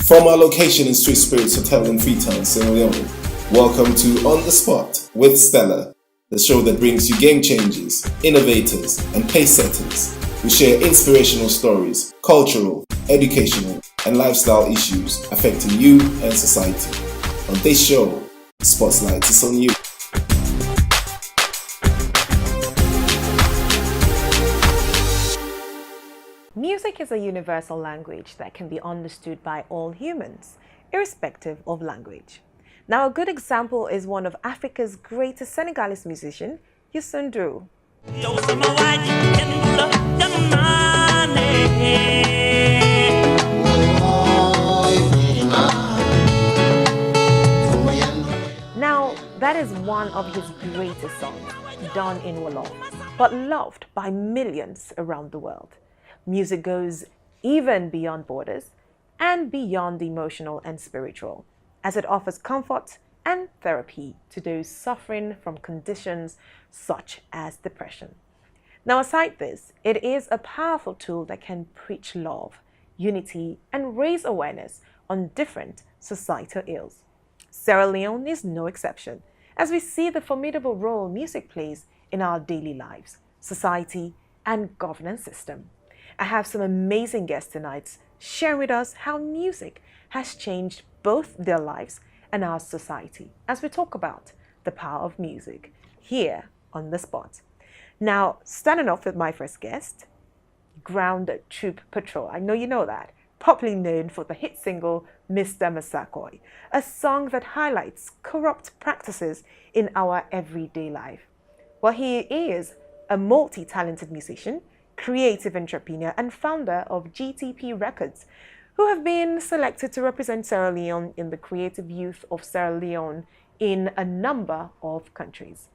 From our location in Swiss Spirits Hotel in Freetown, Sierra Leone, welcome to On the Spot with Stella, the show that brings you game changers, innovators, and pace setters who share inspirational stories, cultural, educational, and lifestyle issues affecting you and society. On this show, the spotlight is on you. Music is a universal language that can be understood by all humans, irrespective of language. Now, a good example is one of Africa's greatest Senegalese musician, Youssou N'Dour. Now, that is one of his greatest songs, done in Wolof, but loved by millions around the world. Music goes even beyond borders and beyond the emotional and spiritual, as it offers comfort and therapy to those suffering from conditions such as depression. Now, aside this, it is a powerful tool that can preach love, unity, and raise awareness on different societal ills. Sierra Leone is no exception, as we see the formidable role music plays in our daily lives, society, and governance system. I have some amazing guests tonight sharing with us how music has changed both their lives and our society as we talk about the power of music here on The Spot. Now, starting off with my first guest, Ground Troop Patrol. I know you know that. Popularly known for the hit single Mr. Massaquoi, a song that highlights corrupt practices in our everyday life. Well, he is a multi-talented musician, creative entrepreneur, and founder of GTP Records, who have been selected to represent Sierra Leone in the creative youth of Sierra Leone in a number of countries.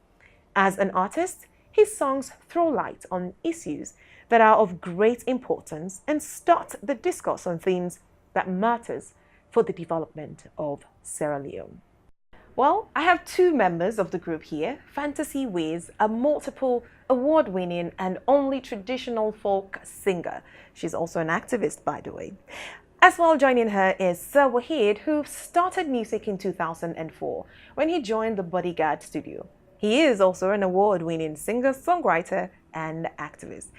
As an artist, his songs throw light on issues that are of great importance and start the discourse on themes that matters for the development of Sierra Leone. Well, I have two members of the group here. Fantasy Wiz, a multiple award-winning and only traditional folk singer. She's also an activist, by the way. As well, joining her is Sir Wahid, who started music in 2004 when he joined the Bodyguard Studio. He is also an award-winning singer, songwriter, and activist.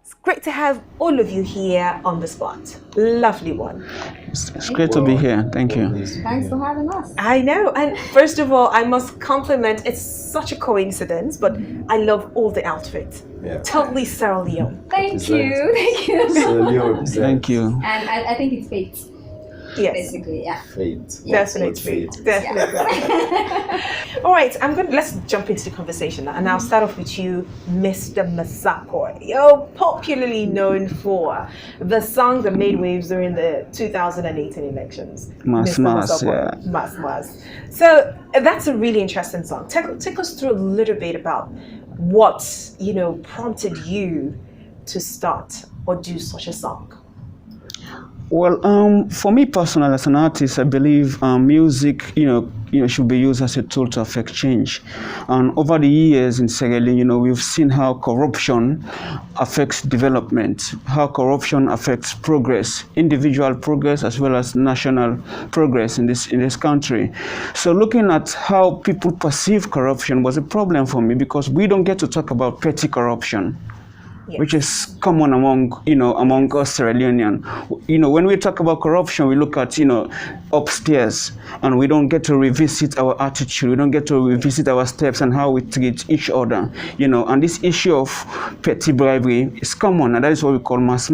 It's great to have all of you here on The Spot. Lovely one. It's great to be here. Thank you. Thanks for having us. I know. And first of all, I must compliment, it's such a coincidence, but I love all the outfits. Yeah. Totally Sierra Leone. Thank you. Thank you. Thank you. And I think it's fate. Yes. Basically, yeah. Fate. Definitely. Definitely. Yeah. All right, let's jump into the conversation now. And I'll start off with you, Mr. Massaquoi. You're popularly known for the song that made waves during the 2018 elections. Mas, yeah. Mas. So that's a really interesting song. Take us through a little bit about what, prompted you to start or do such a song. Well, for me personally, as an artist, I believe music, should be used as a tool to affect change. And over the years in Sierra Leone, we've seen how corruption affects development, how corruption affects progress, individual progress as well as national progress in this country. So looking at how people perceive corruption was a problem for me because we don't get to talk about petty corruption. Yes. Which is common among us Sierra Leonean. When we talk about corruption, we look at, upstairs, and we don't get to revisit our attitude. We don't get to revisit our steps and how we treat each other. And this issue of petty bribery is common, and that is what we call mas.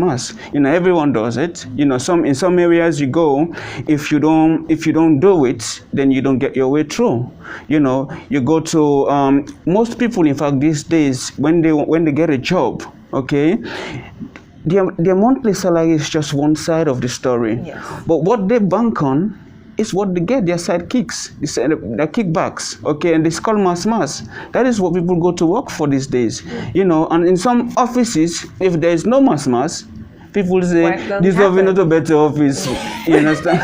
Everyone does it. In some areas you go, if you don't do it, then you don't get your way through. You go to most people, in fact, these days when they get a job. Okay, their monthly salary is just one side of the story. Yes. But what they bank on is what they get, their side kicks, their kickbacks. Okay, and it's called mas. That is what people go to work for these days. And in some offices, if there is no mas, people say this is not a better office. You understand?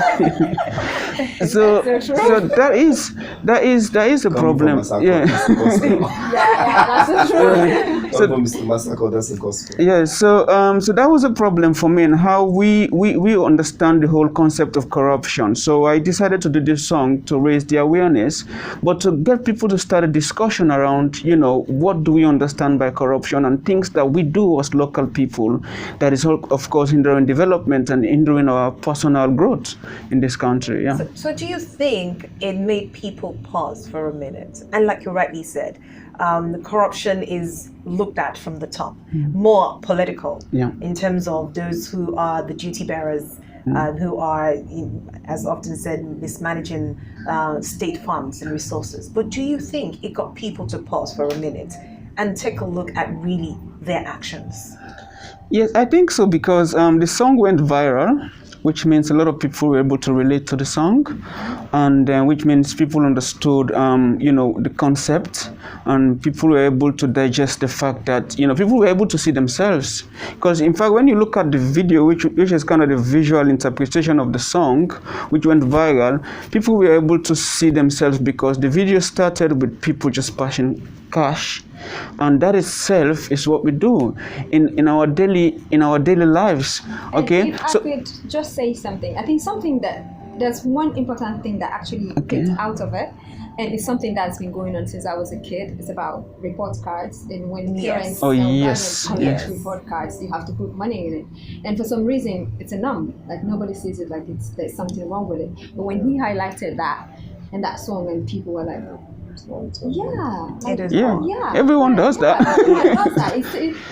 so that is a problem. Yeah. Yeah, that's true. album is the massacre, that's the gospel. Yeah, so that was a problem for me and how we understand the whole concept of corruption. So I decided to do this song to raise the awareness, but to get people to start a discussion around, what do we understand by corruption and things that we do as local people that is, of course, hindering development and hindering our personal growth in this country. Yeah. So do you think it made people pause for a minute? And like you rightly said, corruption is looked at from the top, more political in terms of those who are the duty bearers, who are, as often said, mismanaging state funds and resources. But do you think it got people to pause for a minute and take a look at really their actions? Yes, I think so, because the song went viral, which means a lot of people were able to relate to the song, and which means people understood, the concept, and people were able to digest the fact that, people were able to see themselves. Because in fact, when you look at the video, which is kind of the visual interpretation of the song, which went viral, people were able to see themselves because the video started with people just passing cash. And that itself is what we do in our daily lives. Okay. If I could just say something, I think there's one important thing that actually gets out of it, and it's something that's been going on since I was a kid. It's about report cards. And when parents collect report cards, you have to put money in it. And for some reason, it's a numb. Like nobody sees it like there's something wrong with it. But when he highlighted that in that song, and people were like, everyone does that. Everyone does that.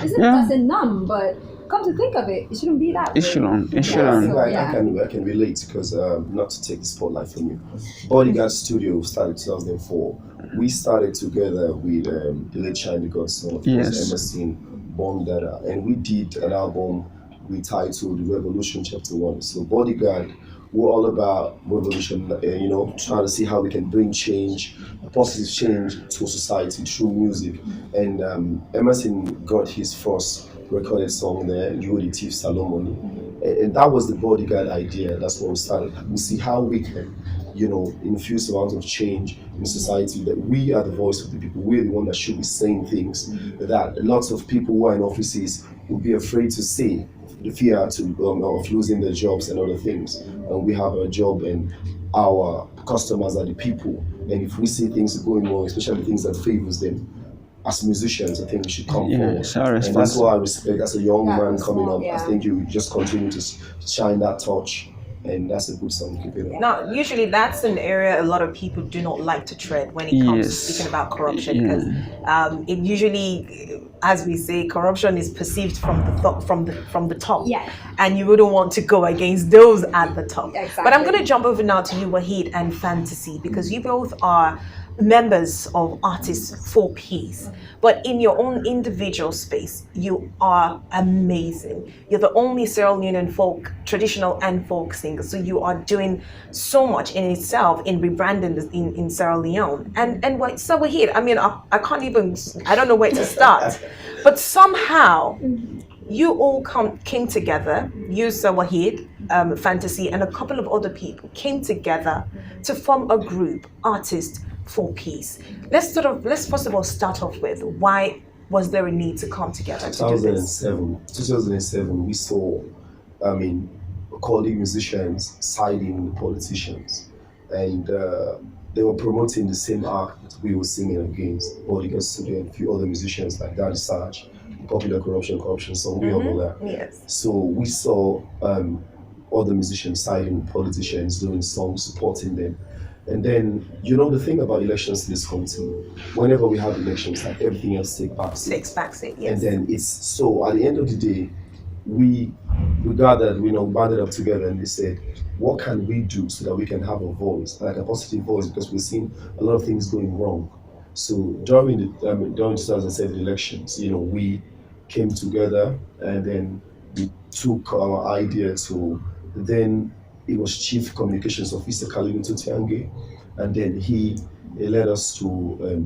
It's not a numb, but come to think of it, it shouldn't be that way. It shouldn't. So, I can relate because not to take the spotlight from you. Bodyguard Studio started 2004. We started together with the late Shine the Godson, Emerson, Born Dada, and we did an album we titled Revolution Chapter 1. So Bodyguard, we're all about revolution, trying to see how we can bring change, a positive change to society through music. And Emerson got his first recorded song there, You Are the Thief Salomon. And that was the Bodyguard idea. That's when we started. We see how we can, infuse a amount of change in society, that we are the voice of the people. We're the one that should be saying things that lots of people who are in offices would be afraid to say. The fear of losing their jobs and other things. And we have a job, and our customers are the people. And if we see things going wrong, especially things that favors them, as musicians, I think we should come forward. And that's why I respect, as a young man coming up, I think you just continue to shine that torch. And that's a good song. Keep it up. Now, usually that's an area a lot of people do not like to tread when it comes to speaking about corruption, because it usually, as we say, corruption is perceived from the top, and you wouldn't want to go against those at the top. Exactly. But I'm going to jump over now to you, Wahid and Fantasy, because you both are members of Artists for Peace, but in your own individual space, you are amazing. You're the only Sierra Leonean folk, traditional and folk singer, so you are doing so much in itself in rebranding in Sierra Leone. And so Wahid, I mean, I don't know where to start, but somehow you all came together, you, Sir Wahid, Fantasy, and a couple of other people came together to form a group, Artists for Peace. Let's first of all start off with, why was there a need to come together to do this? 2007, we saw, colleague musicians siding with politicians, and they were promoting the same act that we were singing against. Bodyguard Studio and a few other musicians like Daddy Sarge, Popular Corruption song, we all know that. Yes. So we saw other musicians siding with politicians, doing songs, supporting them. And then, the thing about elections in this country, whenever we have elections, like everything else takes backseat. Yes. And then it's so, at the end of the day, we gathered, banded up together, and they said, what can we do so that we can have a voice, like a positive voice, because we've seen a lot of things going wrong. So during 2007 elections, we came together, and then we took our idea to then. It was Chief Communications Officer Kalimito Tiange, and then he led us to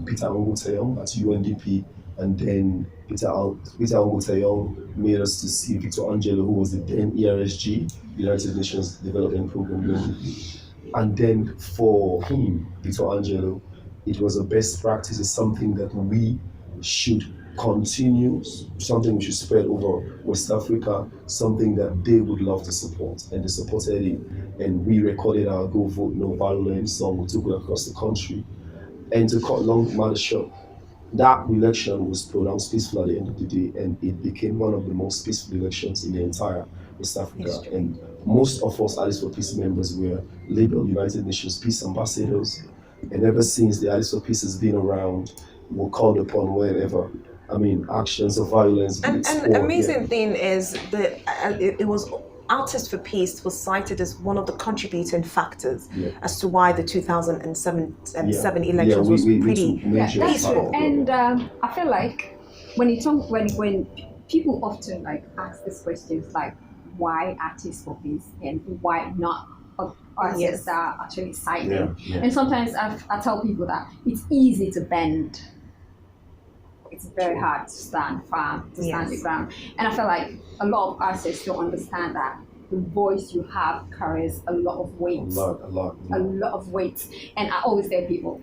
Peter Ongutayong at UNDP, and then Peter Ongutayong made us to see Victor Angelo, who was the then ERSG, United Nations Development Program, UNDP. And then for him, Victor Angelo, it was a best practice, it's something that we should continues, something we should spread over West Africa, something that they would love to support, and they supported it. And we recorded our Go Vote No Violence song, we took it across the country. And to cut long matter short, that election was pronounced peaceful at the end of the day, and it became one of the most peaceful elections in the entire West Africa. And most of us Allies for Peace members were labeled United Nations Peace Ambassadors. And ever since the Allies for Peace has been around, we're called upon wherever. I mean, actions of violence. And the amazing thing is that it was Artists for Peace was cited as one of the contributing factors as to why the 2007 elections was pretty peaceful. And I feel like when people often like ask these questions like why Artists for Peace and why not artists that are actually cited. And sometimes I tell people that it's easy to bend. It's very hard to stand firm, to stand the ground. And I feel like a lot of artists don't understand that the voice you have carries a lot of weight. A lot of weight. And I always tell people,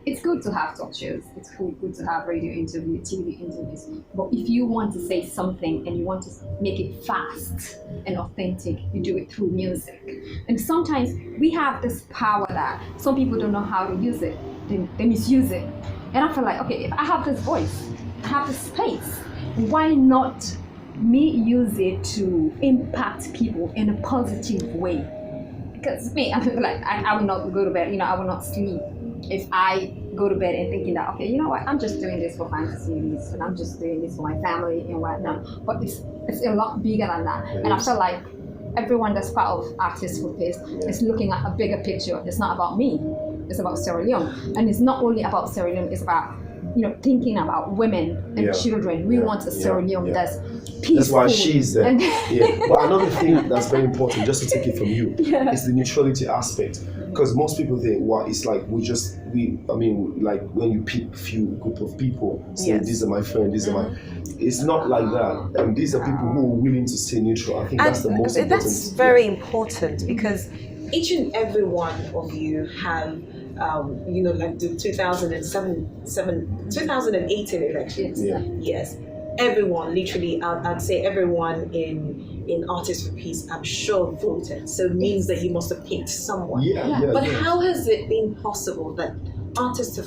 it's good to have talk shows. It's good to have radio interviews, TV interviews. But if you want to say something and you want to make it fast and authentic, you do it through music. And sometimes we have this power that some people don't know how to use it. They misuse it. And I feel like, okay, if I have this voice, I have this space, why not me use it to impact people in a positive way? Because me, I feel like I will not go to bed, I will not sleep if I go to bed and thinking that, okay, you know what, I'm just doing this for fantasy reasons, and I'm just doing this for my family and whatnot. But it's a lot bigger than that. And I feel like everyone that's part of Artists for Peace is looking at a bigger picture. It's not about me. It's about Sierra Leone. And it's not only about Sierra Leone, it's about thinking about women and children. We want a Sierra Leone that's peaceful. That's why she's there. But another thing that's very important, just to take it from you, is the neutrality aspect. Because most people think, it's like like when you pick a few group of people, say these are my friends, these are my. It's not like that. And these are people who are willing to stay neutral. I think that's the most important. That's very important because each and every one of you have like the 2018 elections. Yes. Everyone, literally, I'd say everyone in Artists for Peace, I'm sure voted. So it means that you must have picked someone. But how has it been possible that Artists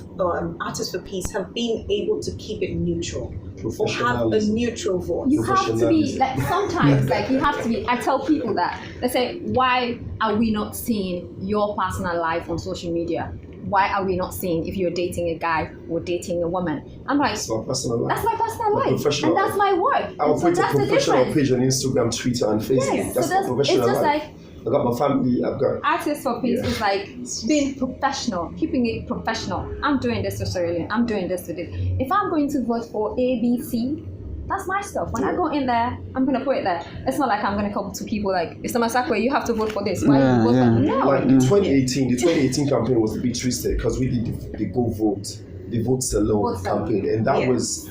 for Peace have been able to keep it neutral? Or have a neutral voice? You have to be, sometimes, you have to be, I tell people that, they say, why are we not seeing your personal life on social media? Why are we not seeing if you're dating a guy or dating a woman? I'm like, that's my personal life. That's my personal life. And that's my work. I'll put a professional page on Instagram, Twitter, and Facebook. Yes, that's my professional life. Like, I got my family, I've got... Artists for Peace is like being professional, keeping it professional. I'm doing this to Sierra Leone, I'm doing this to this. If I'm going to vote for A, B, C, that's my stuff. When I go in there, I'm going to put it there. It's not like I'm going to come to people like, Mr. Masakwe, you have to vote for this. Why you vote for no. Like the 2018 campaign was a bit twisted because we did the Go Vote, the Vote Alone campaign, and that was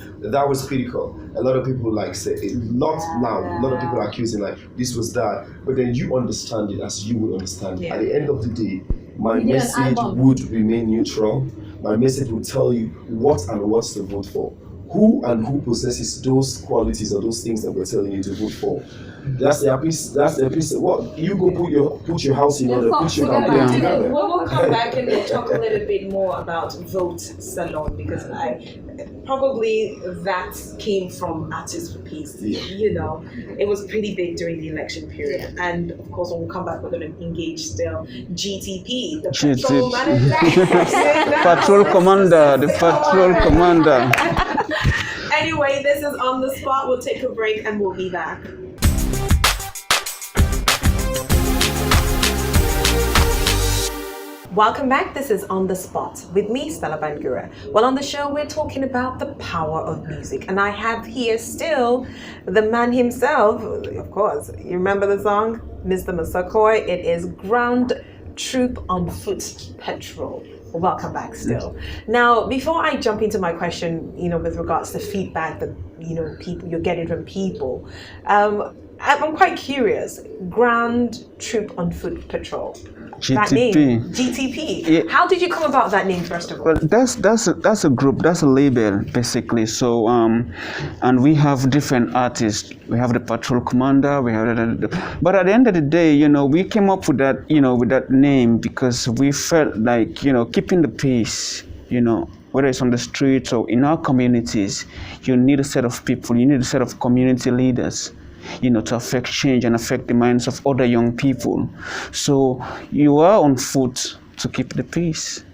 critical. A lot of people say a lot of people are accusing this was that, but then you understand it as you would understand it. At the end of the day, my message would remain neutral. My message would tell you what and what's to vote for. Who and who possesses those qualities or those things that we're telling you to vote for. That's the piece. What you go put your house in order, put your house together. We'll come back and we'll talk a little bit more about Vote Salon because probably that came from Artists for Peace. It was pretty big during the election period, and of course when we come back we're going to engage still GTP, the patrol manager, the patrol commander. Anyway, this is On the Spot. We'll take a break and we'll be back. Welcome back. This is On the Spot with me, Stella Bangura. Well, on the show, we're talking about the power of music. And I have here still the man himself, of course. You remember the song? Mr. Masakwe. It is Ground Troop on Foot Patrol. Welcome back still. Now, before I jump into my question, with regards to feedback that, people you're getting from people, I'm quite curious. Grand Troop on Foot Patrol. GTP. That name, GTP. Yeah. How did you come about that name, first of all? Well, that's a group, that's a label basically. So and we have different artists. We have the patrol commander. We have but at the end of the day, we came up with that, with that name because we felt like, keeping the peace, whether it's on the streets or in our communities, you need a set of people. You need a set of community leaders, to affect change and affect the minds of other young people. So you are on foot to keep the peace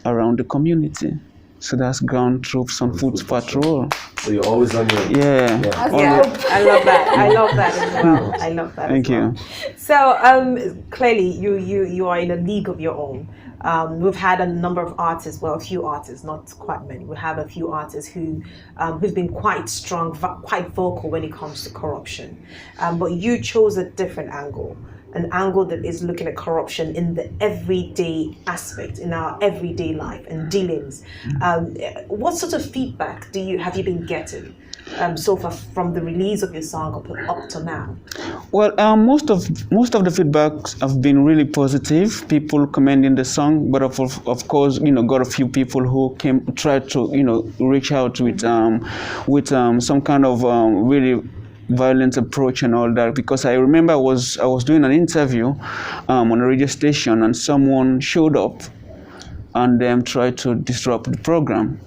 around the community. So that's Ground Troops on Foot Patrol. So you're always on your... Yeah. I love that. I love that as well. I love that. Thank you. So clearly you are in a league of your own. We've had a number of artists, well, a few artists, not quite many. We have a few artists who've been quite strong, quite vocal when it comes to corruption. But you chose a different angle, an angle that is looking at corruption in the everyday aspect, in our everyday life and dealings. What sort of feedback have you been getting so far from the release of your song up to now? Well, most of the feedbacks have been really positive. People commending the song, but of course, got a few people who tried to reach out with some kind of really violent approach and all that, because I remember I was doing an interview on a radio station and someone showed up and tried to disrupt the program.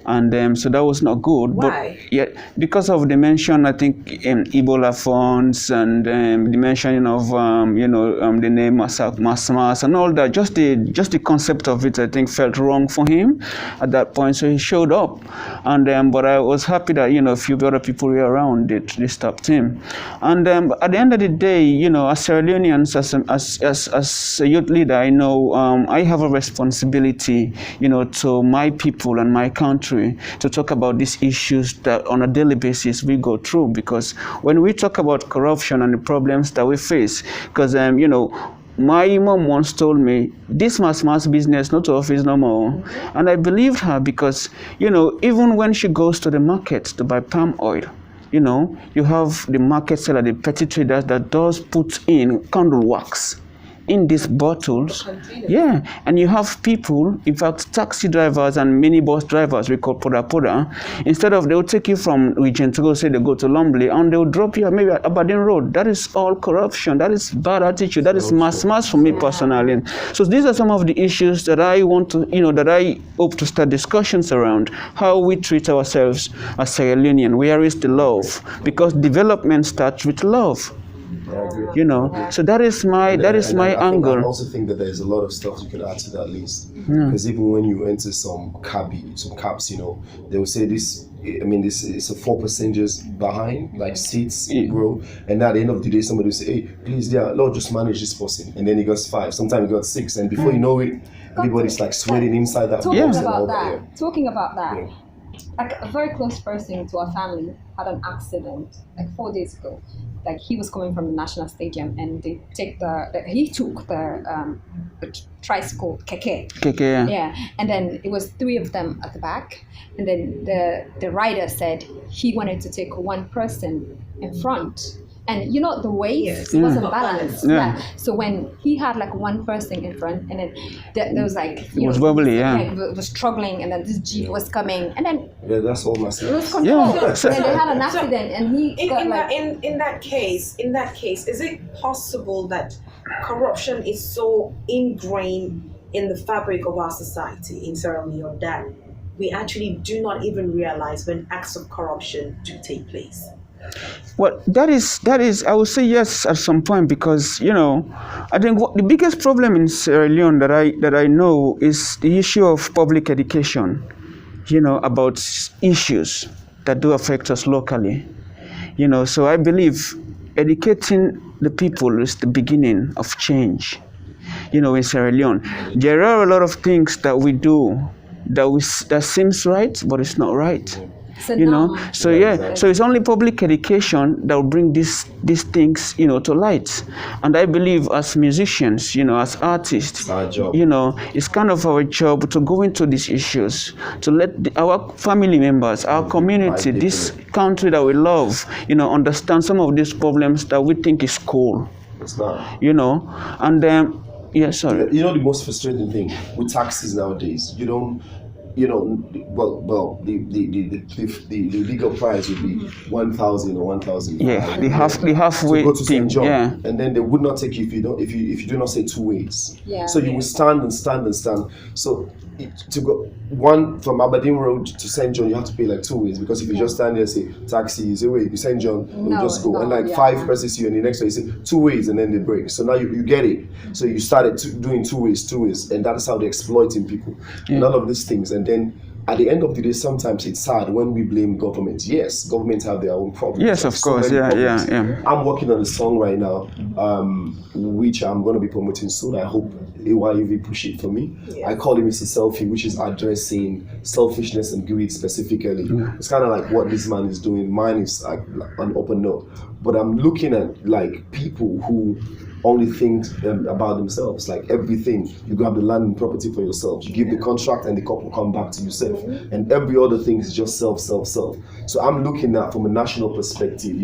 And so that was not good. Why? But yeah, because of the mention, I think, Ebola funds and the mentioning of the name Mas and all that. Just the concept of it, I think, felt wrong for him at that point. So he showed up, and but I was happy that a few other people were around. They stopped him, and at the end of the day, as Sierra Leoneans, as a youth leader, I know I have a responsibility, to my people and my country, to talk about these issues that on a daily basis we go through. Because when we talk about corruption and the problems that we face, because my mom once told me, this mass business not to office no more. And I believed her because even when she goes to the market to buy palm oil, you have the market seller, the petty traders that does put in candle wax in these bottles. Yeah, and you have people, in fact, taxi drivers and minibus drivers, we call poda. Instead of, they will take you from region to go, say they go to Lumley, and they will drop you maybe at Aberdeen Road. That is all corruption. That is bad attitude. That is mass for me personally. So these are some of the issues that I want to, that I hope to start discussions around. How we treat ourselves as Sierra Leonean. Where is the love? Because development starts with love. So that is my angle. I also think that there's a lot of stuff you can add to that list, because even when you enter some cabs, they will say this is a 4 passengers behind, like seats grow, and at the end of the day somebody will say, hey, please, Lord, just manage this person, and then he got 5, sometimes he got 6, and before you know it, everybody's like sweating inside that talking box. Talking about that, like a very close person to our family had an accident like 4 days ago. Like he was coming from the National Stadium, and he took the tricycle keke. Yeah, and then it was 3 of them at the back, and then the rider said he wanted to take one person in front. And the weight wasn't balanced. Yeah. So when he had like one person in front, and then there was like it was wobbly, it was struggling, and then this jeep was coming, and then that's all myself. It was controlled. And they had an accident, and he in that case, is it possible that corruption is so ingrained in the fabric of our society in Sierra Leone that we actually do not even realize when acts of corruption do take place? Well, that is, I would say yes at some point, because I think the biggest problem in Sierra Leone that I know is the issue of public education, about issues that do affect us locally, So I believe educating the people is the beginning of change, in Sierra Leone. There are a lot of things that we do that seems right, but it's not right. So so it's only public education that will bring these things, to light. And I believe as musicians, as artists, it's our job. It's kind of our job to go into these issues, to let our family members, our community, this country that we love, understand some of these problems that we think is cool. It's not. And then, sorry. The most frustrating thing with taxis nowadays, the legal price would be 1,000 or 1,000. Yeah, the halfway to go to thing. St. John, yeah. And then they would not take you if you do not say 2 ways. Yeah. So you will stand and stand and stand. So to go one from Aberdeen Road to St. John, you have to pay like 2 ways, because if you just stand there and say taxi, you say wait, you St. John, you just go, and like 5 presses you, and the next one you say 2 ways, and then they break. So now you get it. So you started doing 2 ways, and that's how they're exploiting people. And all of these things, and then at the end of the day, sometimes it's sad when we blame government. Yes, governments have their own problems. Yes, of course. Yeah. I'm working on a song right now, which I'm going to be promoting soon. I hope AYV push it for me. Yeah. I call it Mr. Selfie, which is addressing selfishness and greed specifically. Yeah. It's kind of like what this man is doing. Mine is like an open note. But I'm looking at like people who only think about themselves, like everything. You grab the land and property for yourself. You give the contract and the cup will come back to yourself. And every other thing is just self. So I'm looking at from a national perspective,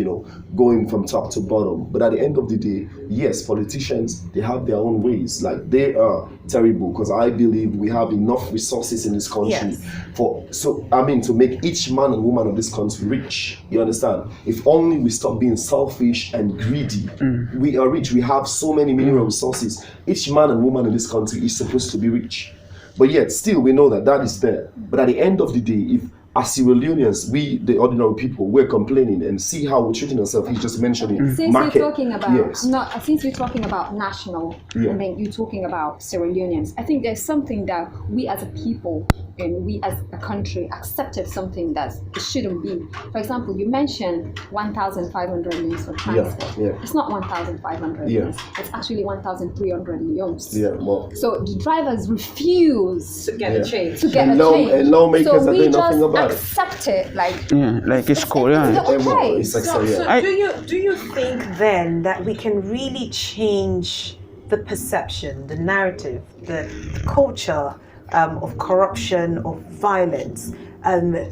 going from top to bottom. But at the end of the day, yes, politicians, they have their own ways. Like they are terrible, because I believe we have enough resources in this country to make each man and woman of this country rich. You understand? If only we stop being selfish and greedy, we are rich. We have so many mineral resources. Each man and woman in this country is supposed to be rich. But yet, still, we know that is there. But at the end of the day, if as Sierra Leoneans, we, the ordinary people, we're complaining and see how we're treating ourselves. He's just mentioning since market. We're talking about since we're talking about national, and then you're talking about Sierra Leoneans, I think there's something that we as a people and we as a country accepted something that it shouldn't be. For example, you mentioned 1,500 leons for transport. It's not 1,500 leons. It's actually 1,300 leons. So the drivers refuse to get a change. And lawmakers are doing nothing about accept it, like it's cool. Okay. So do you think then that we can really change the perception, the narrative, the culture of corruption, of violence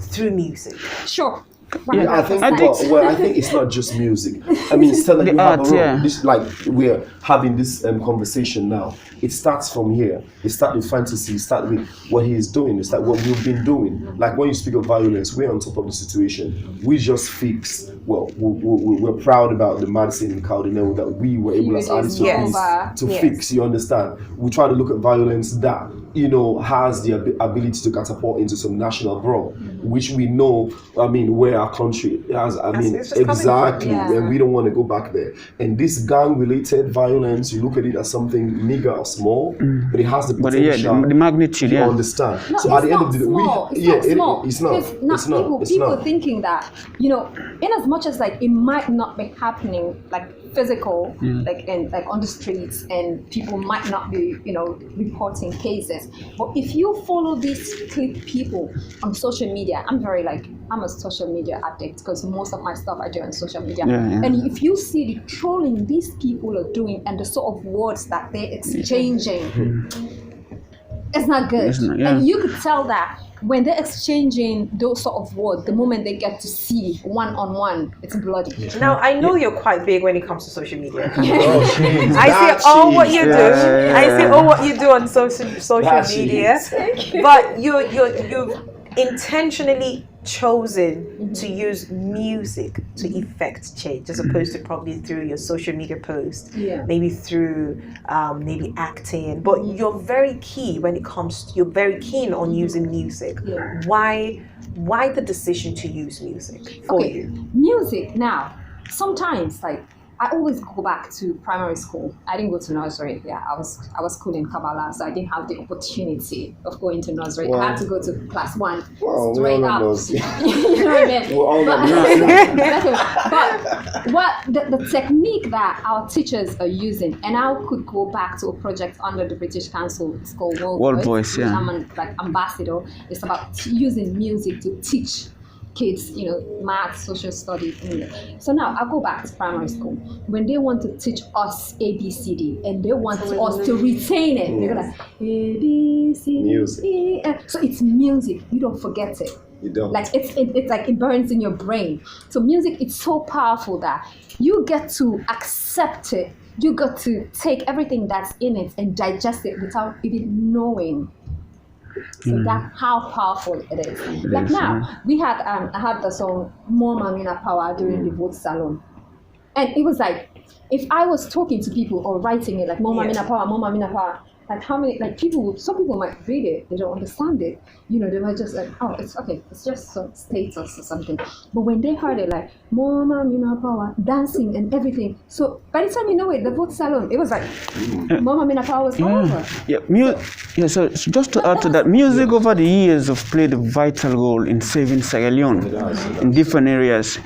through music? Sure. I think it's not just music. I mean, Stella, you have a role. This, like we're having this conversation now. It starts from here. It starts with fantasy. It starts with what he is doing. It's like what we've been doing. Like when you speak of violence, we're on top of the situation. We just fix. Well, we're proud about the Madison and Caldinel that we were able as artists to fix. You understand? We try to look at violence that has the ability to catapult into some national brawl, which we know. I mean, where our country has. Exactly, and we don't want to go back there. And this gang-related violence, you look at it as something meager or small, but it has the potential. The magnitude. You understand? No, so at the end of the day, it's not. People thinking that in as much as like it might not be happening like physical, like on the streets, and people might not be reporting cases. But if you follow these people on social media, I'm a social media addict because most of my stuff I do on social media. And if you see the trolling these people are doing and the sort of words that they're exchanging, it's not good. And you could tell that when they're exchanging those sort of words, the moment they get to see one-on-one, it's bloody. Now, I know you're quite big when it comes to social media. I see all what you do. I see all what you do on social media. But you've intentionally chosen to use music to effect change, as opposed to probably through your social media post, maybe through maybe acting. But you're very keen on using music. Why the decision to use music for you? Music now, sometimes I always go back to primary school. I didn't go to nursery. I was school in Kabbalah, so I didn't have the opportunity of going to nursery. Wow. I had to go to class 1 straight up. You know what I mean? But what the technique that our teachers are using, and I could go back to a project under the British Council. It's called World Voice. I'm an ambassador. It's about using music to teach kids, math, social studies. So now I go back to primary school. When they want to teach us ABCD and they want us to retain it, they're gonna ABCD. Music. So it's music. You don't forget it. You don't. Like it's like it burns in your brain. So music, it's so powerful that you get to accept it. You got to take everything that's in it and digest it without even knowing. So that's how powerful it is. Like now, we had I had the song "More Mamina Power" during the vote salon, and it was like if I was talking to people or writing it like "More Mamina Power, More Mamina Power." Like how many some people might read it, they don't understand it. They might just like, oh, it's okay, it's just some status or something. But when they heard it like Mama Mina Power, dancing and everything. So by the time you know it, the vote salon, it was like Mama Mina Power was over. So just to add to that, music over the years have played a vital role in saving Sierra Leone in different areas.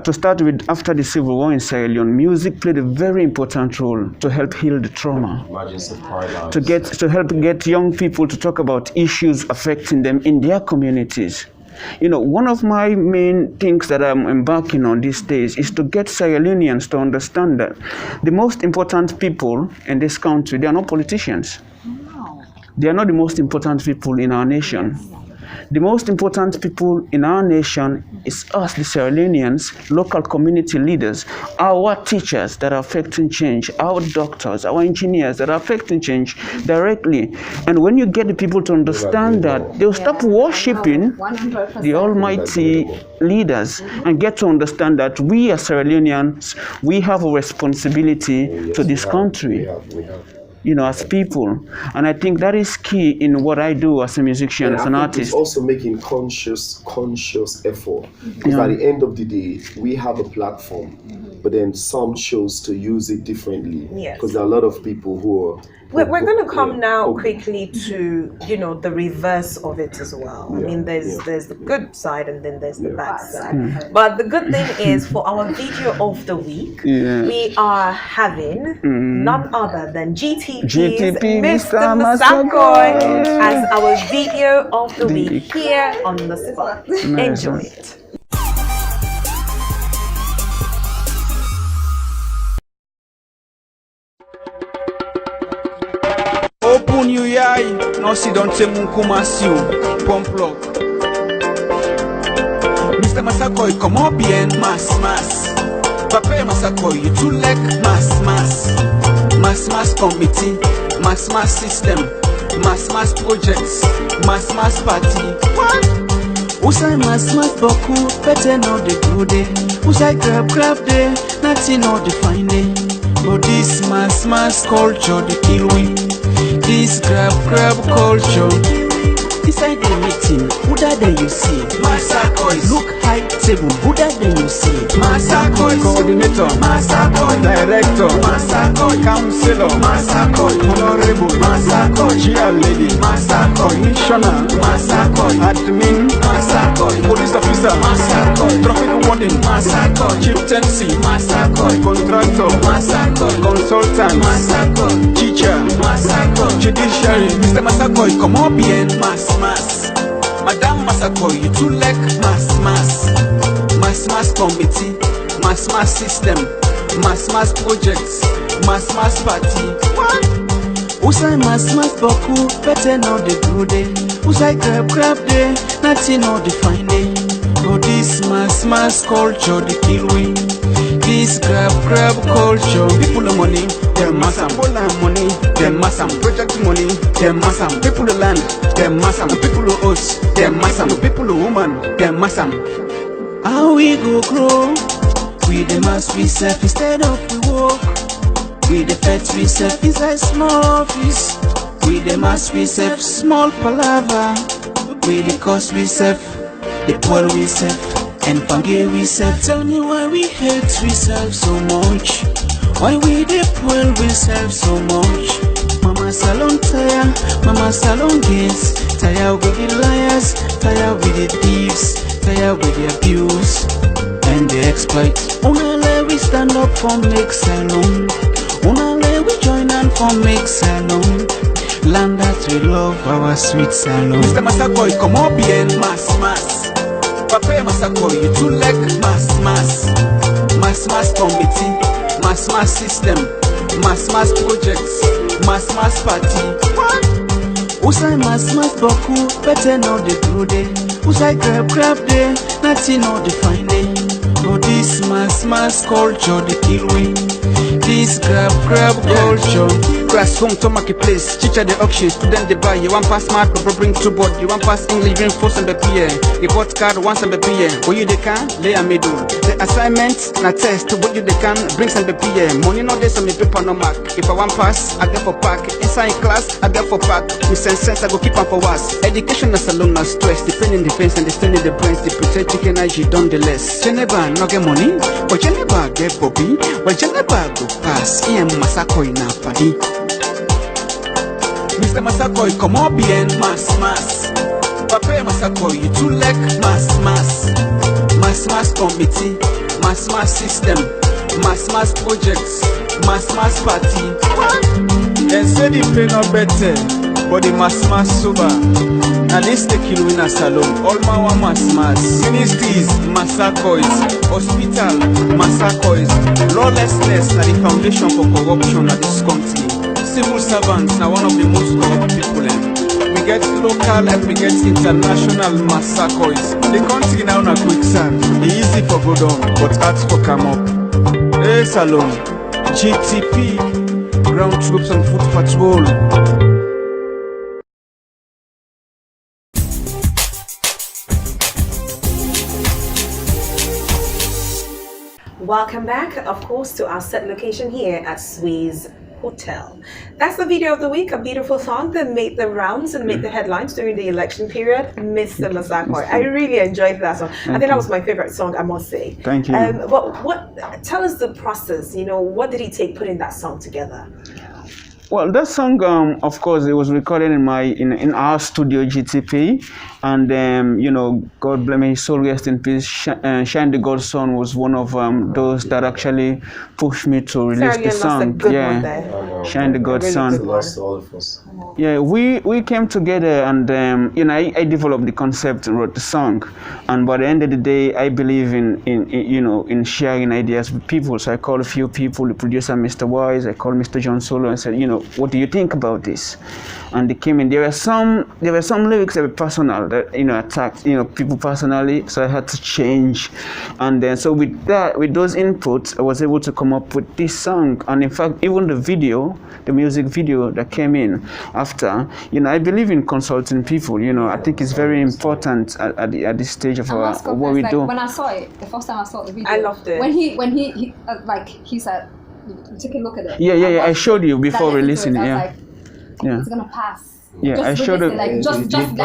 To start with, after the Civil War in Sierra Leone, music played a very important role to help heal the trauma. To help get young people to talk about issues affecting them in their communities. One of my main things that I'm embarking on these days is to get Sierra Leoneans to understand that the most important people in this country, they are not politicians. They are not the most important people in our nation. The most important people in our nation is us, the Sierra Leoneans, local community leaders, our teachers that are affecting change, our doctors, our engineers that are affecting change directly. And when you get the people to understand that, they'll stop worshipping the almighty leaders and get to understand that we as Sierra Leoneans, we have a responsibility to this country. As people. And I think that is key in what I do as a musician, as an artist. It's also making conscious effort. Because at the end of the day, we have a platform, but then some chose to use it differently. Because there are a lot of people who are... We're going to come now quickly to, the reverse of it as well. I mean, there's the good side and then there's the bad side. But the good thing is, for our video of the week, we are having none other than GTP's Mr. Masakoi as our video of the week here on the spot. Enjoy it. Open your eye, no see don't say munkumasio, pomplok. Mr. Masakoi, come up bien, mass. Papa Masakoi, you too like mass committee, mass system, mass projects, mass party. What? Usai mass boku, better know the good day. Usai grab day, nothing know the fine day. But this mass culture, the kill we. This grab culture. Inside the meeting, who that you see? Masakoi. Look high table, who that you see? Masakoi. Coordinator, Masakoi. Director, Masakoi. Councilor, Masakoi. Honorable, Masakoi. Chair lady, Masakoi. Commissioner, Masakoi. Admin, Masakoi. Police officer, Masakoi. Traffic warden, Masakoi. Chieftaincy, Masakoi. Contractor, Masakoi. Consultant, Masakoi. Teacher, Masakoi. Judiciary, Mr. Masakoi, come up bien, mass. Madame Masakoi, you too like mass committee, mass system, mass projects, mass party. What? Usai mass boku, better know the good day. Usai grab day, nothing know the fine day. But this mass culture, the kill we. This grab culture, people the money, them massam. People the money, them massam. Project money, them massam. People the land, them massam. People the us, them massam. People the woman, them massam. How we go grow? We the mass we self instead of we walk. We the pets we self inside small office. We the mass we self small palaver. We the cost we self, the poor we self. And forget we self. Tell me why we hate we self so much. Why we the poor we self so much. Mama salon tire, mama salon gains. Tire with the liars, tire with the thieves, tire with the abuse and the exploit. Unale we stand up for make salon. Unale we join and for make salon. Land that we love our sweet salon. Mr. Masakoi, come up bien, mass. Papa Papa Masako, you too like mass committee, mass system, mass projects, mass party. What? Usai mass boku, better know the good day. Usai grab day, nothing know the fine day. Oh, this mass culture, the kill way. This grab culture. Class home to marketplace, teacher the auction, student the buy. You want pass smart, proper bring to board. You want pass English, bring force and the PA. Report card once and the PA. What you they can, lay a middle. The assignments, na test, what you they can, bring some the PA. Money no this on the paper no mark. If I want pass, I get for pack. Inside class, I get for pack. Me sense, I go keep on for us. Education is alone, no stress. Depending the pains and the standing the brains. The pretend chicken energy done the less. Geneva no get money, but Geneva get Bobby. But Geneva go pass. Ian Masako in a party. Mr. Masako, come on, bien, mass. Papa Masako, you too like mass committee, mass system, mass projects, mass party. And say the pay no better, but the mass sober. And this take you in a salon, all my mass. Ministries, Masakois, hospital, Masakois, lawlessness are the foundation for corruption at this country. Civil servants are one of the most corrupt people. We get local and we get international massacres. The country now na quicksand. It's easy for go down, but hard for come up. Hey Salon, GTP, ground troops and foot patrol. Welcome back, of course, to our set location here at Swiss Hotel. That's the video of the week, a beautiful song that made the rounds and made the headlines during the election period, Mr. Masako. I really enjoyed that song. I think that was my favorite song, I must say. Thank you. Tell us the process, what did it take putting that song together? Well, that song, of course, it was recorded in our studio GTP, and God bless his soul, rest in peace. Shine the God's Son was one of those that actually pushed me to release the song. Shine the God's Son. Lost all of us. Yeah, we came together, and I developed the concept and wrote the song. And by the end of the day, I believe in sharing ideas with people. So I called a few people, the producer, Mr. Wise. I called Mr. John Solo and said, what do you think about this? And they came in. There were some lyrics that were personal that attacked people personally. So I had to change. And then so with those inputs, I was able to come up with this song. And in fact, even the music video that came in after, I believe in consulting people. I think it's very important at this stage of what we do. When I saw it, the first time I saw the video, I loved it. When he said, take a look at it. Yeah. I showed you before releasing it. It's gonna pass. Yeah, just I showed it. Just keep it.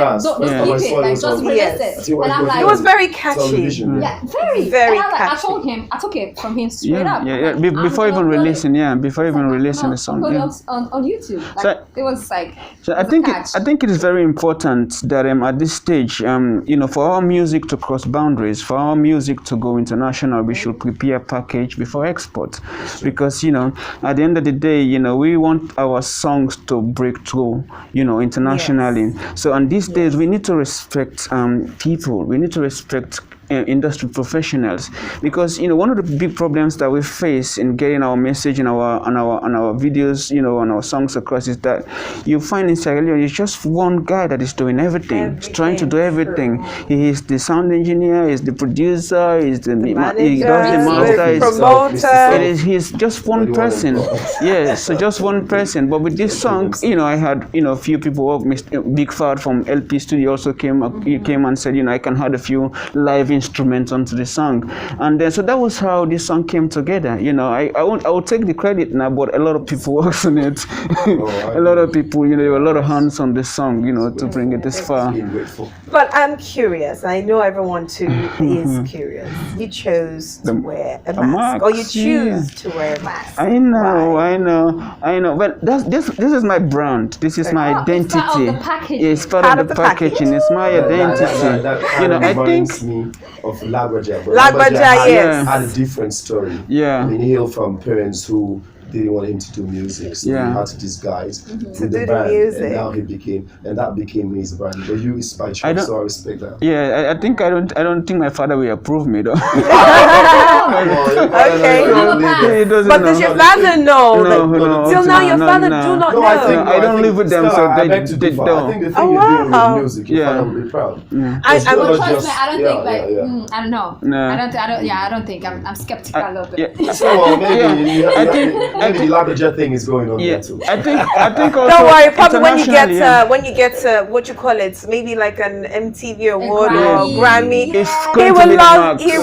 Just release it. And I'm like, it was very catchy. Yeah, very catchy. I told him, I took it from him straight up. Before even releasing the song. Put it on YouTube. It was like. So I think it is very important that at this stage, for our music to cross boundaries, for our music to go international, we should prepare a package before export, because at the end of the day, we want our songs to break through, internationally. Yes. So on these days, we need to respect people. We need to respect industry professionals, because one of the big problems that we face in getting our message in our videos, on our songs across, is that you find in Sierra Leone it's just one guy that is doing everything. He's trying to do everything. He is the sound engineer, he's the producer, he's the manager, he does the master, he's just one person. Yes, so just one person. But with this song, I had a few people work. Mr. Big Fad from LP Studio also came and said, I can add a few live instruments onto the song, and then so that was how this song came together. I will take the credit now, but a lot of people worked on it. A lot of people, there were a lot of hands on this song, to bring it this far. But I'm curious. I know everyone too is curious. You chose to wear a mask, or you choose to wear a mask. I know. But this is my brand. This is my identity. It's part of the packaging. It's my identity. I think. Of Lagbaja, yes. had a different story. Yeah. He hailed from parents who didn't want him to do music, so he had to disguise to the do the brand, music. and now that became his brand. But you is by choice, so I respect that. Yeah, I think I don't think my father will approve me though. Okay. But does your father know? No. Till now, your father do not know. I don't live with them, so they don't. I think the thing you're doing with music, your father will be proud. I don't know. I don't think. I'm skeptical of it. So maybe maybe the Labrador thing is going on there too. I think also Don't worry, probably when you get what you call it, maybe like an MTV award or Grammy, he will love you. He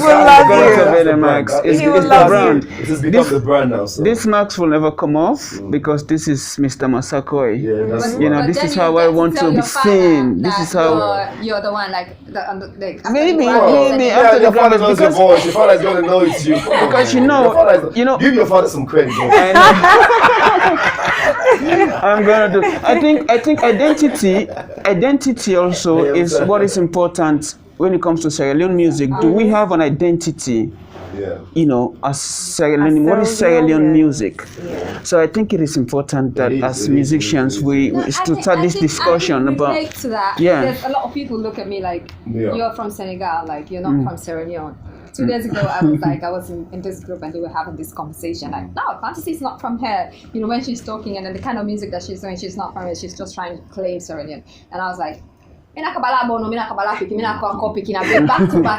will love you. It has become the brand now. So. This marks will never come off because this is Mr. Masakoi. Yeah, this is how I want to be seen. This is how you're the one like maybe after the father knows your voice. Your father's gonna know it's you. Because give your father some credit. I'm gonna do. I think identity also is what is important when it comes to Sierra Leone music. Do we have an identity? As Sierra Leone, what is Sierra Leone music? So I think it is important that as musicians we start this discussion about. To that. There's a lot of people look at me like you're from Senegal, like you're not from Sierra Leone. 2 days ago, I was in this group and they were having this conversation. Like, no, Fantasy's not from here. When she's talking and then the kind of music that she's doing, she's not from here. She's just trying to claim Sierra Leone. And I was like, back to back.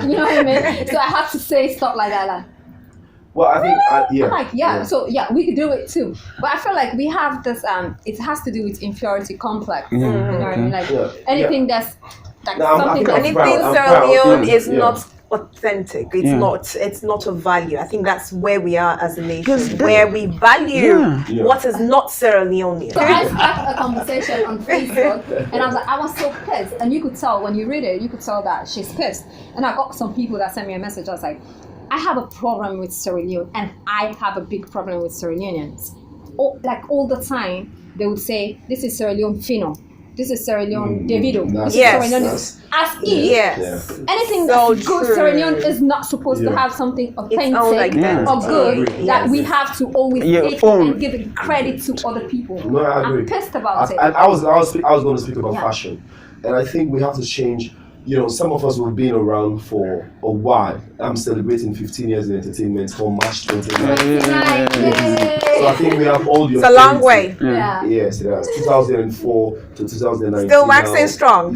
You know what I mean? So I had to say stuff like that. Like, well, I think, So we could do it too. But I feel like we have this. It has to do with inferiority complex. You know what I mean? Like anything that's like something. Anything Sierra Leone is not authentic. It's not of value. I think that's where we are as a nation, where we value what is not Sierra Leone. So I started a conversation on Facebook and I was so pissed, and you could tell when you read it, you could tell that she's pissed. And I got some people that sent me a message. I was like, I have a problem with Sierra Leone, and I have a big problem with Sierra Leoneans. All the time they would say, this is Sierra Leone Fino. This is Sierra Leone Davido. This is Sierra Leone. As if anything that's good Sierra Leone is not supposed to have something authentic or good that we have to always take and give it credit to other people. No, I agree. I'm pissed about it. And I was going to speak about fashion, and I think we have to change. Some of us have been around for a while. I'm celebrating 15 years in entertainment on March 29th. So I think we have all the. It's a long way. Yes, it has. 2004 to 2019. Still waxing strong.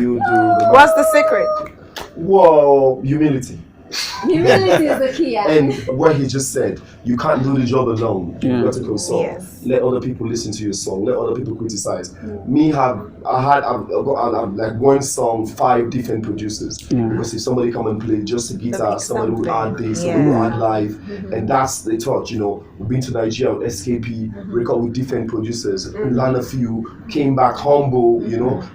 What's the secret? Well, humility. Humility is the key. And what he just said, you can't do the job alone. You've got to go song. Let other people listen to your song. Let other people criticize. I've like one song, 5 different producers. Because if somebody come and play just a guitar, somebody will add this, somebody will add live, and that's the touch. We've been to Nigeria with SKP, record with different producers. Learn a few, came back humble.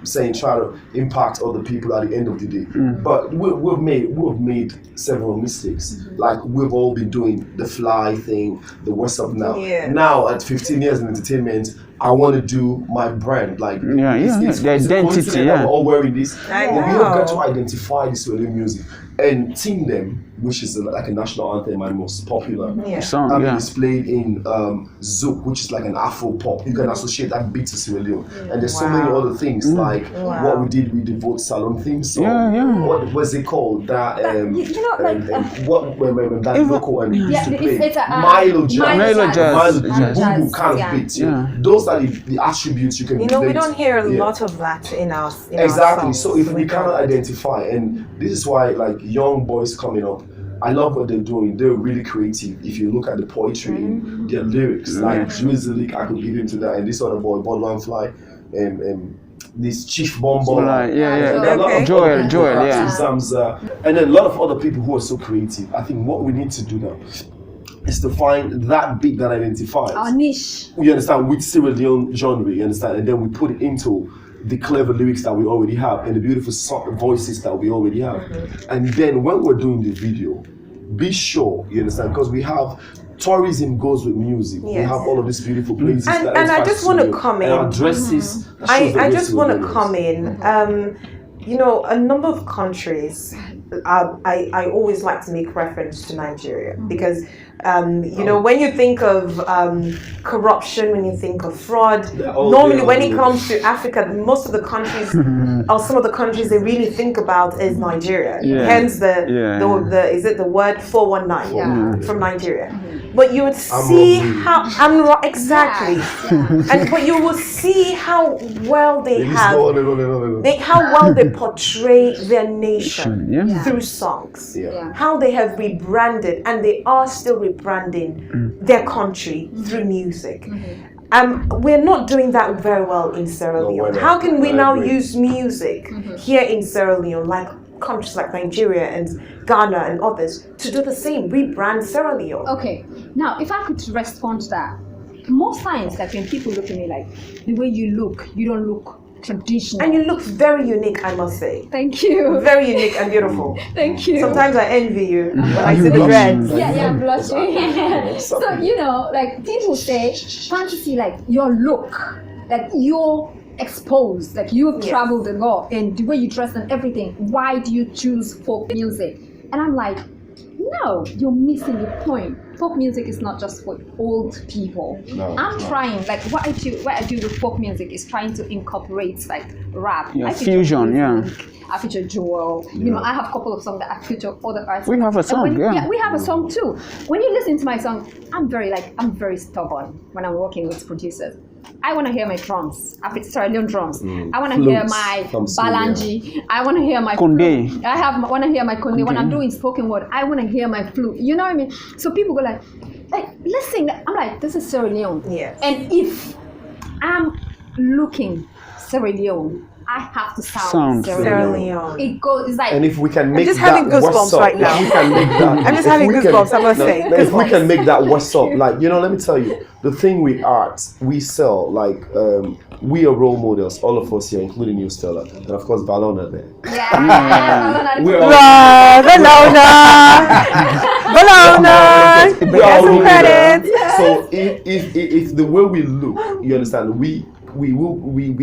Saying try to impact other people at the end of the day. But we've made several mistakes. Like we've all been doing the fly thing, the what's up now. Now at 15 years in entertainment, I want to do my brand. Like it's the identity. We're all wearing this. I but know. we have got to identify this with music and Team Them, which is like a national anthem and most popular song. Displayed in Zouk, which is like an Afro pop. You can associate that beat to Sierra Leone. And there's so many other things like what we did with the Vote Salon theme song. What was it called? That that local and used to play Milo Jazz, Boo kind of beats. Those are the attributes you can. We don't hear a lot of that in our exactly. So if we cannot identify, and this is why like young boys coming up, I love what they're doing. They're really creative. If you look at the poetry in their lyrics, like Drizzly, I could give him to that, and this other boy, Bodwan Fly, this Chief Bombo, Joel, Zamza, and then a lot of other people who are so creative. I think what we need to do now is to find that beat that identifies our niche. You understand, with Sierra Leone genre, you understand, and then we put it into the clever lyrics that we already have and the beautiful voices that we already have. And then when we're doing the video, be sure, you understand, because we have tourism goes with music. We have all of these beautiful places. And I just want to come in. Our dresses. I just want to come in. A number of countries, I always like to make reference to Nigeria because You know, when you think of corruption, when you think of fraud, normally when it comes to Africa, most of the countries, or some of the countries they really think about is Nigeria. Hence the is it the word 419 from Nigeria. But you would see how exactly, but you will see how well they have, how well they portray their nation through songs, how they have rebranded, and they are still rebranding their country through music. We're not doing that very well in Sierra Leone. How can we now use music here in Sierra Leone, like countries like Nigeria and Ghana and others, to do the same, rebrand Sierra Leone? Okay, now if I could respond to that, most times, like when people look at me, like the way you look, you don't look traditional. And you look very unique, I must say. Thank you. Very unique and beautiful. Thank you. Sometimes I envy you when I see the dreads. Yeah, I'm blushing. So, you know, like people say, fantasy, like your look, like you're exposed, like you've traveled a lot, and the way you dress and everything. Why do you choose folk music? And I'm like, no, you're missing the point. Folk music is not just for old people. No, I'm trying, like what I do with folk music is trying to incorporate like rap. Yeah, fusion, I feature Joel. You know, I have a couple of songs that I feature other artists. We have a song, we have a song too. When you listen to my song, I'm very stubborn when I'm working with producers. I want to hear my drums. I fit Sierra Leone drums. I want to hear my balangi. I want to hear my Konde. Want to hear my konde. When I'm doing spoken word, I want to hear my flute. You know what I mean? So people go like listen. I'm like, this is Sierra Leone. Yes. And if I'm looking Sierra Leone, I have to sound Sierra Leone. It goes. It's like. And if we can make I'm just having goosebumps right now. If we can make that, I'm just having goosebumps. I must say. If we can make that what's up, like let me tell you, the thing with art, we sell like we are role models, all of us here, including you, Stella, and of course Valona there. Yeah. We're all Valona. Get some credit. So if the way we look, you understand, we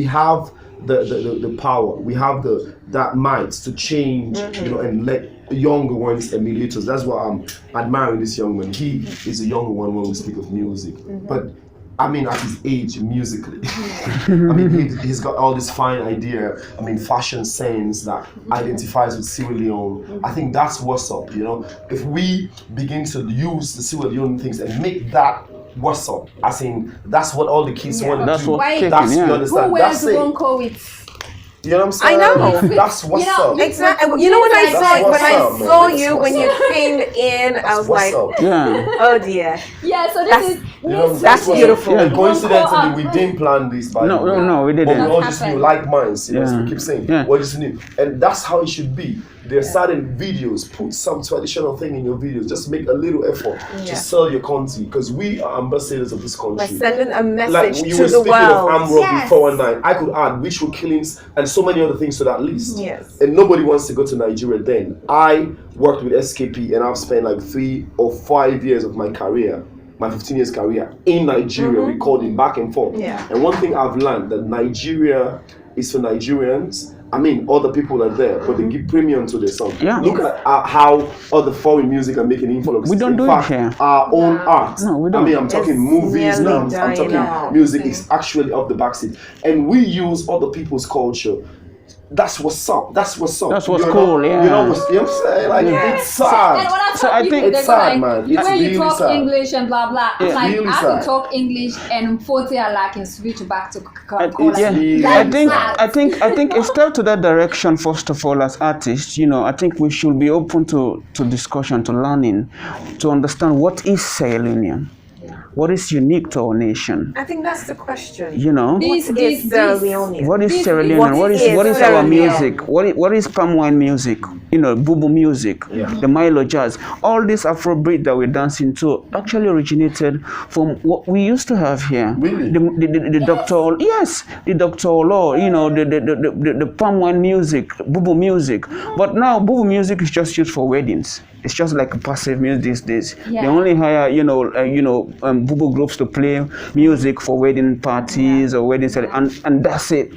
have the power, we have that might to change, and let younger ones emulate us. That's why I'm admiring this young man. He is a younger one when we speak of music, but I mean at his age musically. I mean he's got all this fine idea, fashion sense that identifies with Sierra Leone. I think that's what's up, if we begin to use the Sierra Leone things and make that what's up, as in that's what all the kids want to that's do. What You understand? Who wears Ronco with? You know what I'm saying? I know. That's what's up. Exactly. You know when I saw you when you came in, I was like, oh dear. Yeah. So this is that's beautiful. And coincidentally, we didn't plan this. No, we didn't. But we all just knew like minds. So we keep saying, we just knew, and that's how it should be. There are certain videos. Put some traditional thing in your videos. Just make a little effort to sell your country, because we are ambassadors of this country. We're sending a message like you to were the speaking world. of armed robbery 419, I could add ritual killings and so many other things to that list. Yes. And nobody wants to go to Nigeria then. I worked with SKP and I've spent like 3 or 5 years of my career, my 15 years career in Nigeria, recording back and forth. Yeah. And one thing I've learned, that Nigeria is for Nigerians. Other people are there, but they give premium to their song. Yeah. Look at how other foreign music are making influx. We don't in do fact, it here. Our own art. No, we don't. I'm talking movies now. I'm talking music is actually off the backseat, and we use other people's culture. That's what's up. That's what's up. That's what's cool. Yeah. You know what I'm saying? Like it's sad. And when I So talk I people, think they it's go sad, like, man. It's when you really talk sad. English and blah blah, It's like really I sad. could talk English and 40 I can switch back to I think a step to that direction, first of all, as artists, I think we should be open to discussion, to learning, to understand what is Sierra Leone. What is unique to our nation? I think that's the question. What is Sierra Leone? What is Sierra Leone? What is our music? What is palm wine music? Bubu music, the Milo jazz. All this Afrobeat that we're dancing to actually originated from what we used to have here. Really? The Dr. The Dr. Olo, the palm wine music, Bubu music. But now Bubu music is just used for weddings. It's just like a passive music these days. They only hire, Bubu groups to play music for wedding parties or wedding ceremonies, and that's it.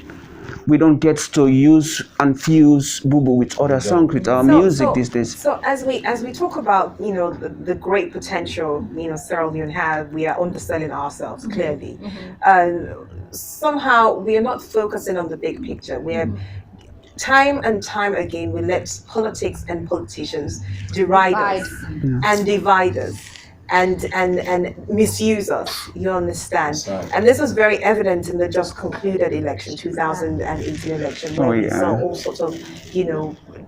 we don't get to use and fuse Bubu with other songs, with our music these days. So as we talk about, the great potential, Sierra Leone have, we are underselling ourselves clearly. Somehow we are not focusing on the big picture. We are time and time again we let politics and politicians deride us and divide us and misuse us, you understand? Right. And this was very evident in the just concluded election, 2018 election, where we saw all sorts of,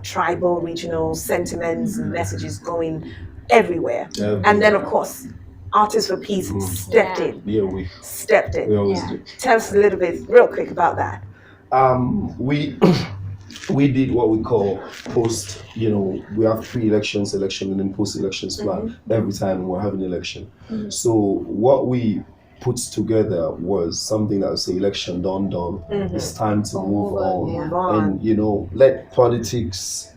tribal, regional sentiments and messages going everywhere. And then, of course, Artists for Peace stepped in. We always do. Tell us a little bit, real quick, about that. We did what we call post, we have pre-elections, election, and then post-elections plan every time we're having an election. So what we put together was something that would say election done. It's time to move on. And, let politics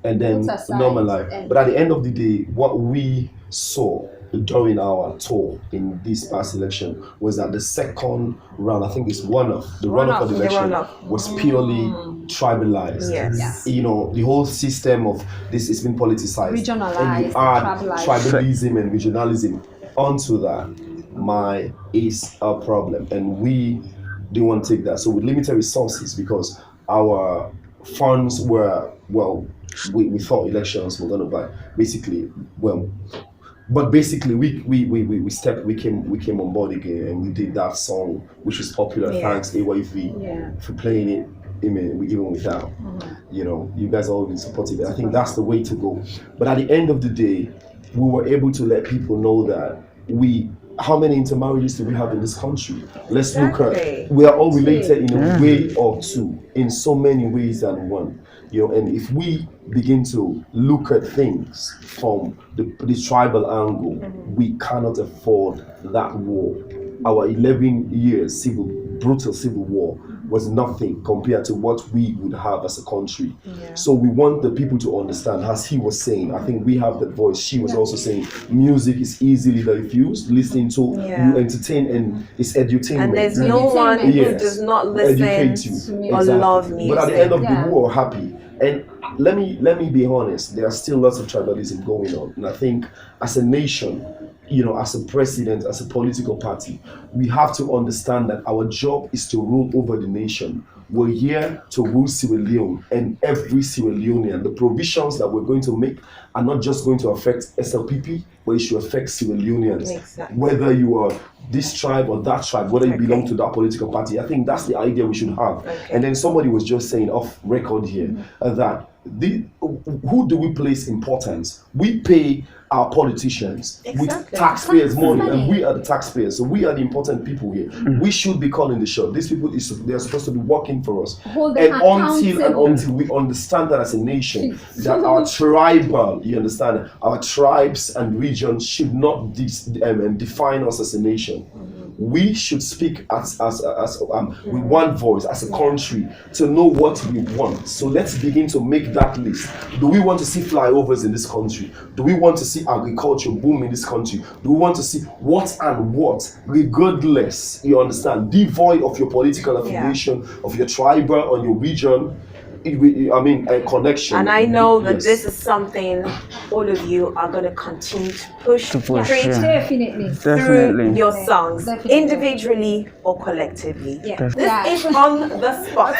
and then normalize. But at the end of the day, what we saw during our tour in this past election was that the second round, I think it's runoff for the election was purely tribalized. Yes. The whole system of this has been politicized. Regionalized, and you add tribalism and regionalism onto that, is a problem. And we didn't want to take that. So with limited resources, because our funds were, we thought elections were going to buy, but basically, we came on board again, and we did that song, which is popular. Thanks AYV for playing it. Even without, you guys are always supportive. I think that's the way to go. But at the end of the day, we were able to let people know that how many intermarriages do we have in this country? Let's look at, we are all related in a way or two, in so many ways than one. And if we begin to look at things from the tribal angle, we cannot afford that war. Our 11 years brutal civil war was nothing compared to what we would have as a country. So we want the people to understand, as he was saying, I think we have that voice. She was also saying music is easily diffused, listening to you entertain, and it's edutainment. And there's no one who does not listen or love music. But at the end of the day, we were happy. And let me be honest, there are still lots of tribalism going on. And I think as a nation, as a president, as a political party, we have to understand that our job is to rule over the nation. We're here to rule Sierra Leone and every Sierra Leonean. The provisions that we're going to make are not just going to affect SLPP, but it should affect Sierra Leoneans. Exactly. Whether you are this tribe or that tribe, whether you belong to that political party, I think that's the idea we should have. And then somebody was just saying off record here that who do we place importance? We pay our politicians with taxpayers' money, and we are the taxpayers, so we are the important people here. We should be calling the shot. These people, they're supposed to be working for us. And until we understand that as a nation, that our tribal, our tribes and regions should not define us as a nation. We should speak as with one voice as a country to know what we want. So let's begin to make that list. Do we want to see flyovers in this country? Do we want to see agriculture boom in this country? Do we want to see what, regardless, devoid of your political affiliation, of your tribal or your region? A connection. And I know that this is something all of you are going to continue to push Definitely. through your songs, individually or collectively. This is On the Spot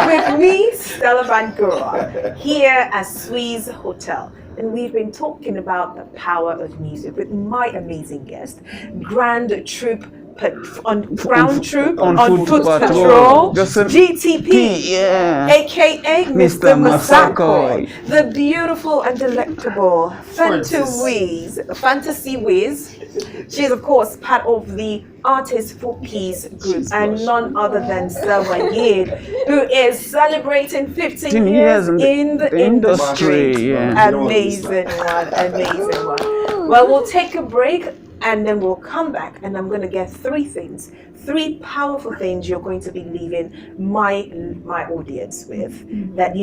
with me, Stella Bangura, here at Sweez Hotel. And we've been talking about the power of music with my amazing guest, Grand Troop on Ground Troop on Foot Patrol, GTP, aka Mr. Masako, the beautiful and delectable Fantasy Wiz. She's of course part of the Artists for Peace group, and none other than Selma Yid, who is celebrating 15 years in the industry. Amazing one. Well, we'll take a break and then we'll come back, and I'm going to get three powerful things you're going to be leaving my audience with that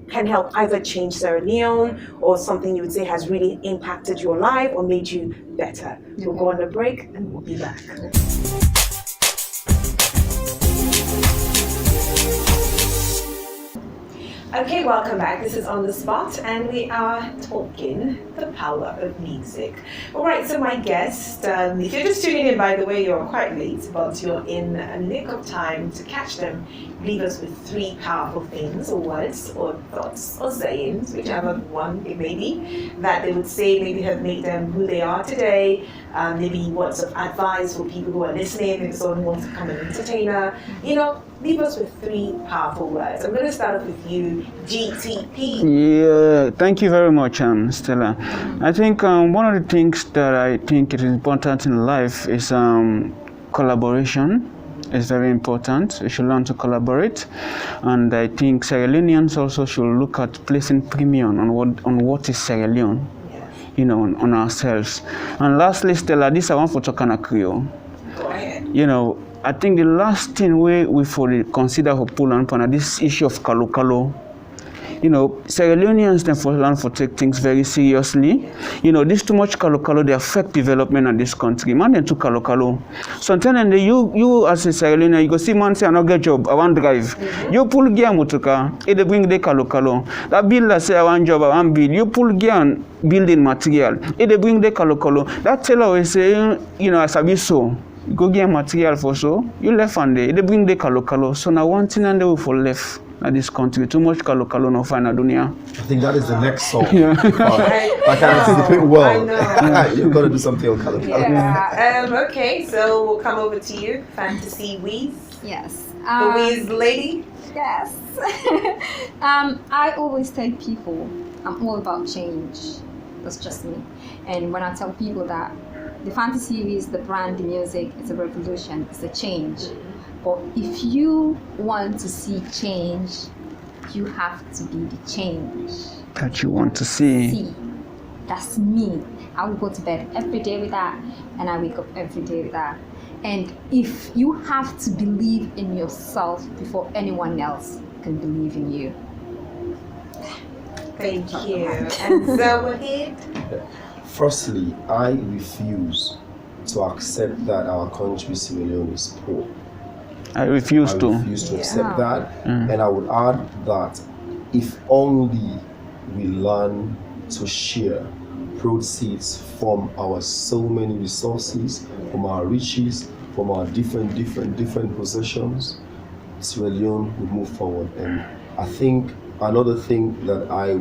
can help either change Sierra Leone or something you would say has really impacted your life or made you better. We'll go on a break and we'll be back. Okay, welcome back. This is On the Spot, and we are talking the power of music. All right, so my guest, if you're just tuning in, by the way, you're quite late, but you're in a nick of time to catch them. Leave us with 3 powerful things, or words, or thoughts, or sayings, whichever one it may be, that they would say maybe have made them who they are today. Maybe words of advice for people who are listening, if someone wants to become an entertainer. You know, leave us with 3 powerful words. I'm going to start off with you, GTP. Yeah, thank you very much, Stella. I think one of the things that I think is important in life is collaboration. It's very important. We should learn to collaborate, and I think Sierra Leoneans also should look at placing premium on what is Sierra Leone, you know, on ourselves. And lastly, Stella, this I want for Tokana Creole. Go ahead. You know, I think the last thing we for consider for pull on this issue of Kalo. You know, Sierra Leoneans then for learn for take things very seriously. You know, this too much Kalo, they affect development in this country. Man, then to Kalo. Sometimes you as a Sierra Leonean, you go see man say I no get job, I want drive. You pull gear motoka, it bring the Kalo. That builder say I want job, I want build. You pull gear and building material, it bring the Kalo. That teller will say, you know, as I be so. You go get material for so, you left and they bring the Kalo. So now one thing and they will for left. At this country, too much Kalo no find dunia. I think that is the next song. Yeah. I can anticipate well. I know. You've got to do something on Kalo. Yeah. Okay, so we'll come over to you, Fantasy Wheeze. Yes. The Wheeze lady. Yes. I always tell people I'm all about change. That's just me. And when I tell people that the Fantasy is the brand, the music, it's a revolution, it's a change. But if you want to see change, you have to be the change That you want to see. That's me. I will go to bed every day with that, and I wake up every day with that. And if you have to believe in yourself before anyone else can believe in you. Thank you. And Zawahid? Firstly, I refuse to accept that our country, Sierra Leone, is poor. I refuse to accept that. And I would add that if only we learn to share proceeds from our so many resources, from our riches, from our different possessions, Sierra Leone would move forward. And I think another thing that I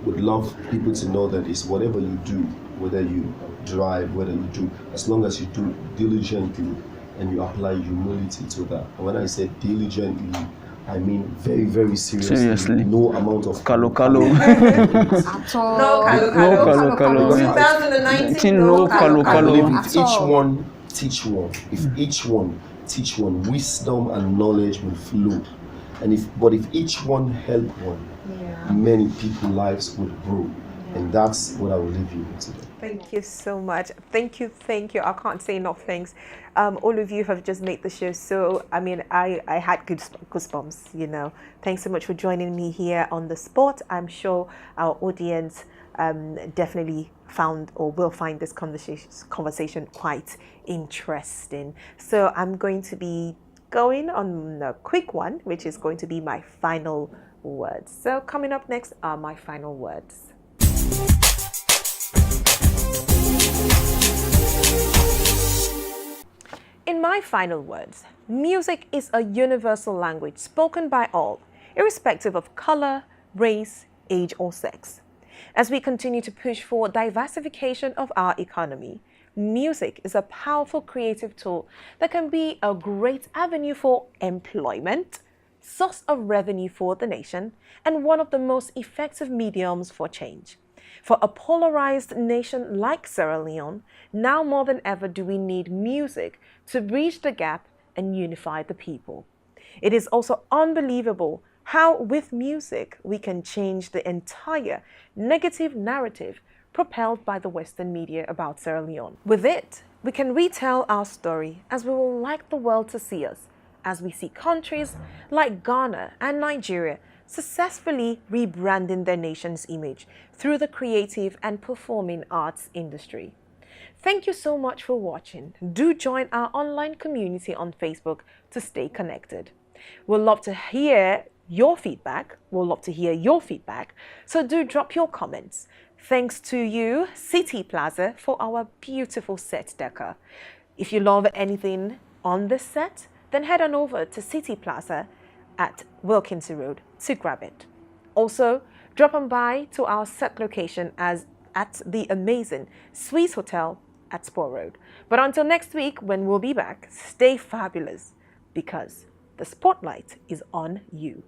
would love people to know that is whatever you do, whether you drive, whether you do, as long as you do diligently, and you apply humility to that. And when I say diligently, I mean very seriously. No amount of Kalo. No Kalo. 2019, no Kalo. I believe if each one teach one, wisdom and knowledge will flow. And if each one help one, many people's lives would grow. And that's what I will leave you with today. Thank you so much. Thank you. I can't say enough thanks. All of you have just made the show so, I mean, I had goosebumps, you know. Thanks so much for joining me here on The Spot. I'm sure our audience definitely found or will find this conversation quite interesting. So I'm going to be going on a quick one, which is going to be my final words. So coming up next are my final words. In my final words, music is a universal language spoken by all, irrespective of color, race, age, or sex. As we continue to push for diversification of our economy, music is a powerful creative tool that can be a great avenue for employment, source of revenue for the nation, and one of the most effective mediums for change. For a polarized nation like Sierra Leone, now more than ever do we need music to bridge the gap and unify the people. It is also unbelievable how with music we can change the entire negative narrative propelled by the Western media about Sierra Leone. With it, we can retell our story as we will like the world to see us, as we see countries like Ghana and Nigeria successfully rebranding their nation's image through the creative and performing arts industry. Thank you so much for watching. Do join our online community on Facebook to stay connected. We'd love to hear your feedback. We'll love to hear your feedback. So do drop your comments. Thanks to you, City Plaza, for our beautiful set decor. If you love anything on this set, then head on over to City Plaza at Wilkinson Road to grab it. Also, drop on by to our set location at the amazing Swiss Hotel at Spur Road. But until next week, when we'll be back, stay fabulous, because the spotlight is on you.